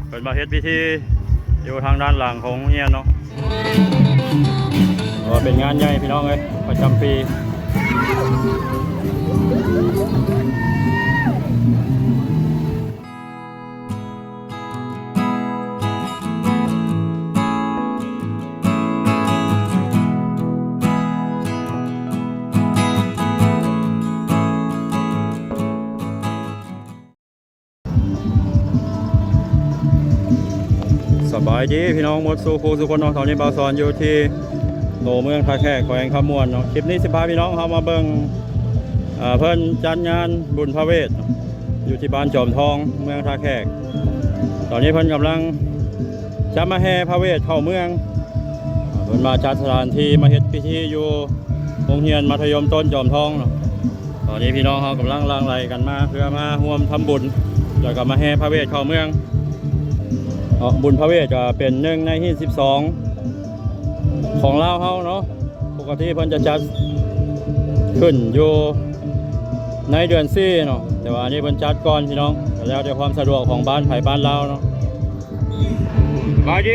เปิดมาเฮ็ดพิธีอยู่ทางด้านหลังของเฮียนเนาะก็เป็นงานใหญ่พี่น้องเลยประจำปีสบายดีพี่น้องหมดสู่ครูสุคนน้องตอนนี้บาวสอนอยู่ที่โตเมืองท่าแขกแขวงขมวนเนาะคลิปนี้15พี่น้องเขามาเบิ่งเพิ่นจัดงานบุญพระเวทอยู่ที่บ้านจอมทองเมืองท่าแขกตอนนี้เพิ่นกำลังจะมาแห่พระเวทเข้าเมืองเพิ่นมาจัดสถานที่มาเฮ็ดพิธีอยู่โรงเรียนมัธยมต้นจอมทองเนาะตอนนี้พี่น้องเขากำลังลังไหลกันมาเพื่อมาร่วมทำบุญแล้วก็มาแห่พระเวทเข้าเมืองบุญพระเวทก็เป็น1ใน12ของลาวเฮาเนาะปกติเพิ่นจะจัดขึ้นอยู่ในเดือน4เนาะแต่ว่าอันนี้เพิ่นจัดก่อนพี่น้องแล้วแต่ความสะดวกของบ้านไผบ้านเราเนาะสบายดี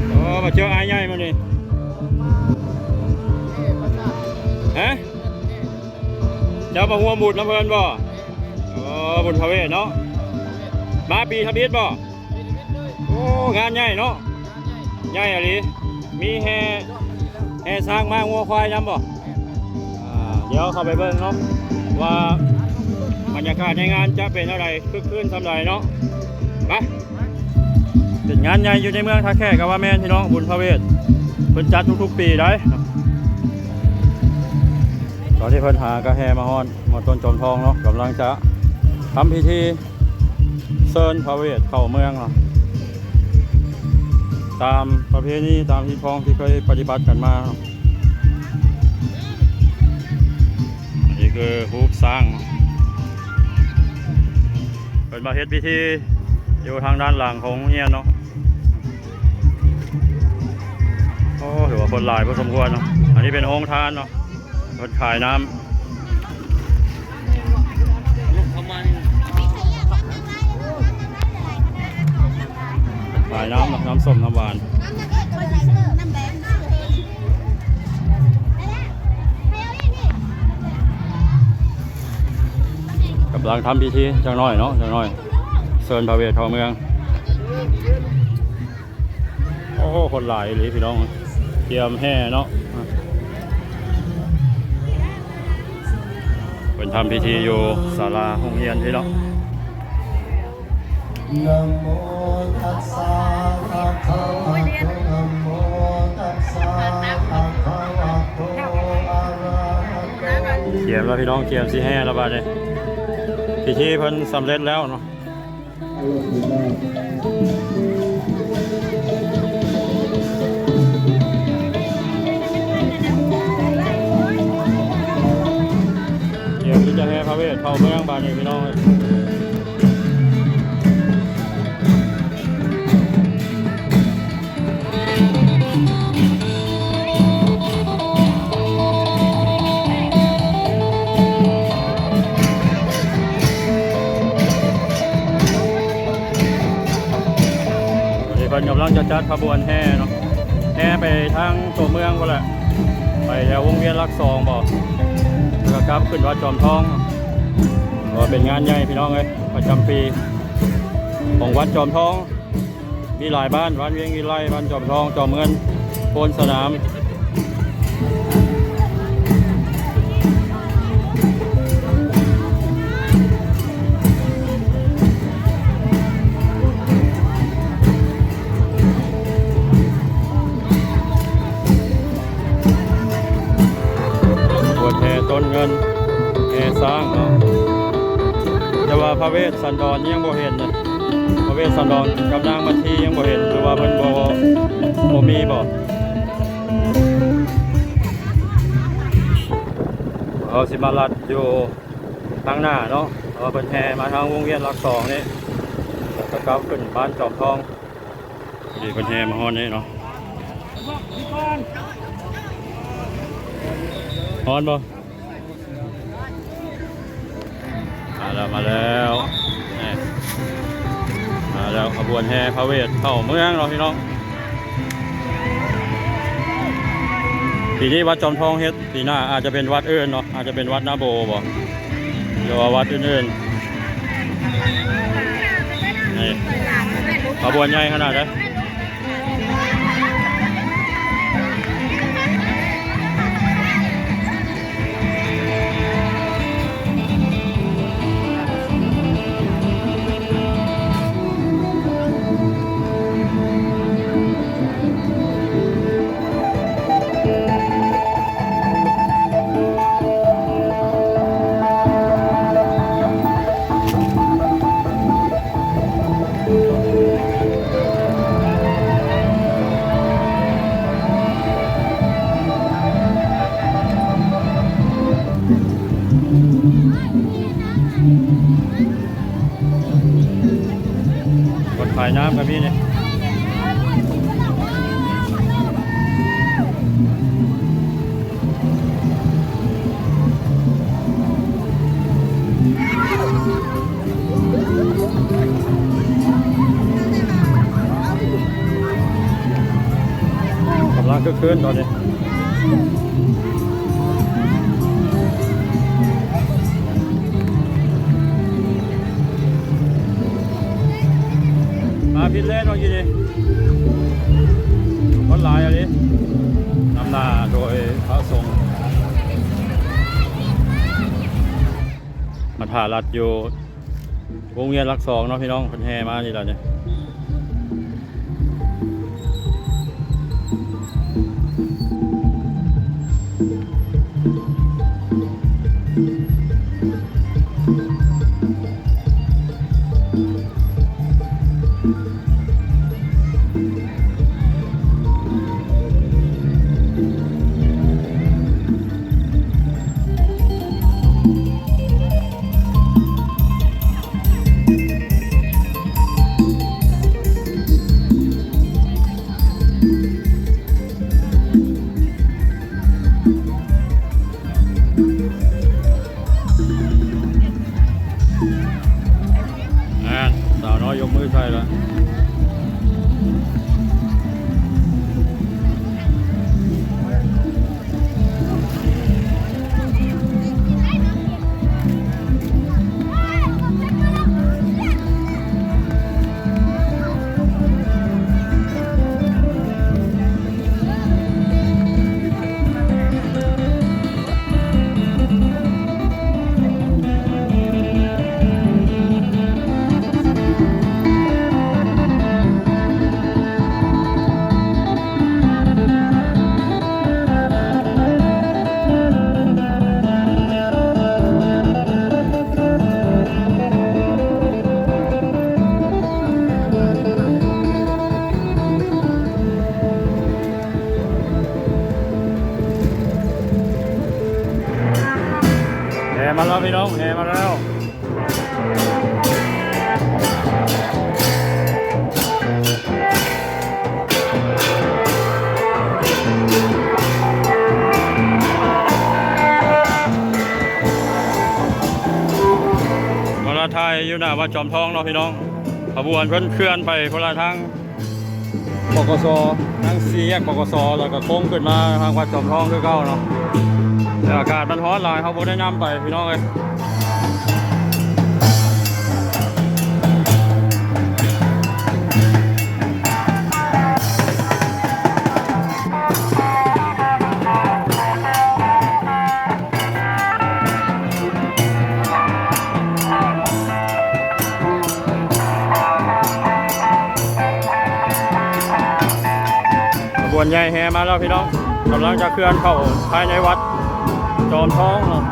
โอ้มาเจออายใหญ่มานี่ฮะเจ้ามาหัวหมุดน้ำเพิ่นบ่บุญพระเวทเนาะมาปีทะเบียนบ่โอ้งานใหญ่เนาะใหญ่อะไรมีแห่สร้างมางัวควายย้ำบ่เดี๋ยวเข้าไปเบิ่งเนาะว่าบรรยากาศในงานจะเป็นอะไรคึกคืนสำหรับเนาะไปเป็นงานใหญ่อยู่ในเมืองท่าแขกกับว่าแม่นพี่น้องบุญพระเวทเพิ่นจัดทุกๆปีได้ตอนที่เพิ่นหากระแห่มาฮอนมาต้นจอมทองเนาะกำลังจะทำพิธีเชิญพระเวทเข้าเมืองเนาะตามประเพณีตามที่พ้องที่เคยปฏิบัติกันมาอันนี้คือรูปสร้างเป็นมาเฮ็ดพิธีอยู่ทางด้านหลังของเฮียนเนาะโอ้ถือว่าคนหลายพอสมควรเนาะอันนี้เป็นโรงทานเนาะคนขายน้ำขายน้ำส้มน้ำหวานกำลังทำพิธีจังน้อยเนาะจังน้อยเชิญพระเวทเข้าเมืองโอ้คนหลายเลยพี่น้องเตรียมแห่เนาะเป็นทำพิธีอยู่ศาลาโรงเรียนพี่น้องนะโมตัสสะภะคะวะโตนะโมตัสสะภะคะวะโตอะระหะโตเขียนแล้วพี่น้องเขียนสิแห่แล้วบาดนี้พิธีเพิ่นสำเร็จแล้วเนาะเดี๋ยวที่จะแห่พระเวทเข้าเมืองบาดนี้พี่น้องกำลังจะจัดขบวนแห่เนาะแห่ไปทางตัวเมืองก็แหละไปแถววงเวียนรักสองบอกแล้วก็ขึ้นวัดจอมทองก็เป็นงานใหญ่พี่น้องเลยประจำปีของวัดจอมทองมีหลายบ้านบ้านเวียงวิไลบ้านจอมทองจอมเงินโพนสนามต้นเงินแห่สร้างเนาะแต่ว่าพระเวสสันดรยังบ่เห็นนะพระเวสสันดรกับนางมัททียังบ่เห็นหรือว่าเพิ่นบ่มีบ่เอาสิมาลัดอยู่ทางหน้าเนาะเพิ่นแห่มาทางวงเวียนหลักสองนี่แล้วก็กลับขึ้นบ้านจอมทองดีเพิ่นแห่มาฮอดนี่เนาะฮอดบ่มาแล้ว แล้วขบวนแห่พระเวทเข้าเมืองเราพี่น้องปีนี้วัดจอมทองเฮ็ดปีหน้าอาจจะเป็นวัดอื่นเนาะอาจจะเป็นวัดนาโบบ่หรือว่าวัดอื่นๆนี่ขบวนใหญ่ขนาดไหนรถขายน้ำกับพี่นี่กำลังคึกคืนตอนนี้มาพิษเล่นวันนี้คนหลายอะไรนำหน้าโดยพระสงฆ์มาถ่ารัดอยู่วงเวียนหลักสองเนาะพี่น้องคนแห่มานี่แหละเนี่ยสาวน้อยยกมือใส่แล้วมาแล้วพี่น้องแห่มาแล้วมาลาไทยอยู่หน้าวัดจอมทองเนาะพี่น้องขบวนเพิ่นเคลื่อนไปคนละทางบกสทั้งสี่แยกบกสแล้วก็โค้งขึ้นมาทางวัดจอมทองด้วยเก้าเนาะแต่อากาศมันร้อนหลายเขาบ่ได้นำไปพี่น้องเลยขบวนใหญ่แห่มาแล้วพี่น้องกำลังจะเคลื่อนเข้าภายในวัดจอมทองเนาะ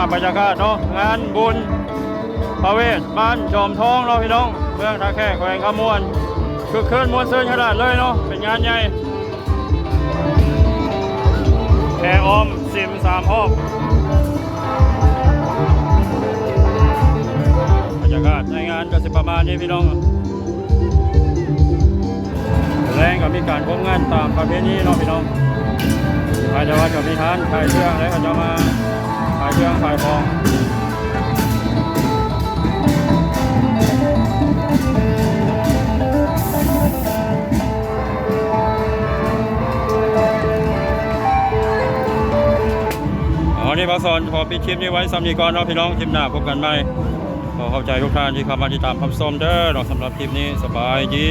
พบรรยากาศเนาะงานบุญพระเวทบ้านจอมทองเนาะพี่น้องเมืองท่าแขกแขวงขมวนคือเคลื่อนมวลเสื้อขนาดเลยเนาะเป็นงานใหญ่แค่อมซิม3 รอบบรรยากาศในงานก็สิประมาณนี้พี่น้องแรงก็มีการพบงานตามประเพณีเนาะพี่น้องอาจจะว่าจะมีทานขายเครื่องแล้วก็จะมาขายเครื่องขายของวันนี้บางสอนขอปิดคลิปนี้ไว้ซ้ำนี้ก่อนเนาะพี่น้องคลิปหน้าพบกันใหม่ขอเข้าใจทุกท่านที่เข้ามาติดตามคำส้มเด้อสำหรับคลิปนี้สบายดี